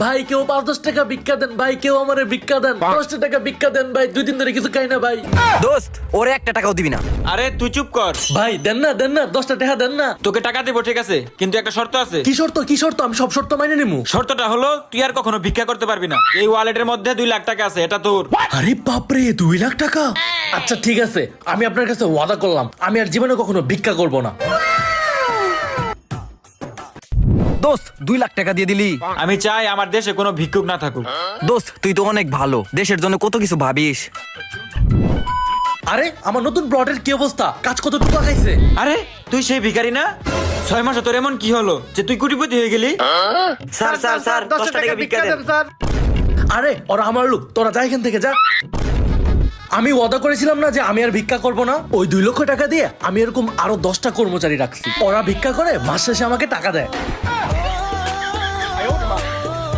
ভাই কেউ 5-10 টাকা ভিক্ষা দেন ভাই, কেউ আমারে ভিক্ষা দেন, 10 টাকা ভিক্ষা দেন ভাই, 2 দিন ধরে কিছু খাই না ভাই। দোস্ত ওরে 1 টাকাও দিবি না। আরে তুই চুপ কর। ভাই দেন না 10 টাকা দেন না। তোকে টাকা দেবো ঠিক আছে, কিন্তু একটা শর্ত আছে। কি শর্ত? কি শর্ত? আমি সব শর্ত মাইনে নিমু। শর্তটা হলো তুই আর কখনো ভিক্ষা করতে পারবি না। এই ওয়ালেটের মধ্যে 2 লাখ টাকা আছে, এটা তোর। আরে বাপরে, 2 লাখ টাকা! আচ্ছা ঠিক আছে, আমি আপনার কাছে ওয়াদা করলাম আমি আর জীবনে কখনো ভিক্ষা করব না। দোস্ত 2 লাখ টাকা দিয়ে দিলি। আমি চাই আমার দেশে কোনো ভিক্ষুক না থাকুক। দোস্ত তুই তো অনেক ভালো, দেশের জন্য কত কিছু ভাবিস। আরে আমার নতুন প্লটের কি অবস্থা? কাজ কতটুকু আগাইছে? আরে তুই সেই ভিখারি না? 6 মাসে তোর এমন কি হলো যে তুই কোটিপতি হয়ে গেলি? স্যার স্যার স্যার 10 টাকা ভিক্ষা দেন। আরে ওরা আমার লোক, তোরা যা এখান থেকে যা। আমি ওয়াদা করেছিলাম না যে আমি আর ভিক্ষা করব না? ওই 2 লক্ষ টাকা দিয়ে আমি এরকম আরো 10টা কর্মচারী রাখছি, ওরা ভিক্ষা করে মাস শেষে আমাকে টাকা দেয়।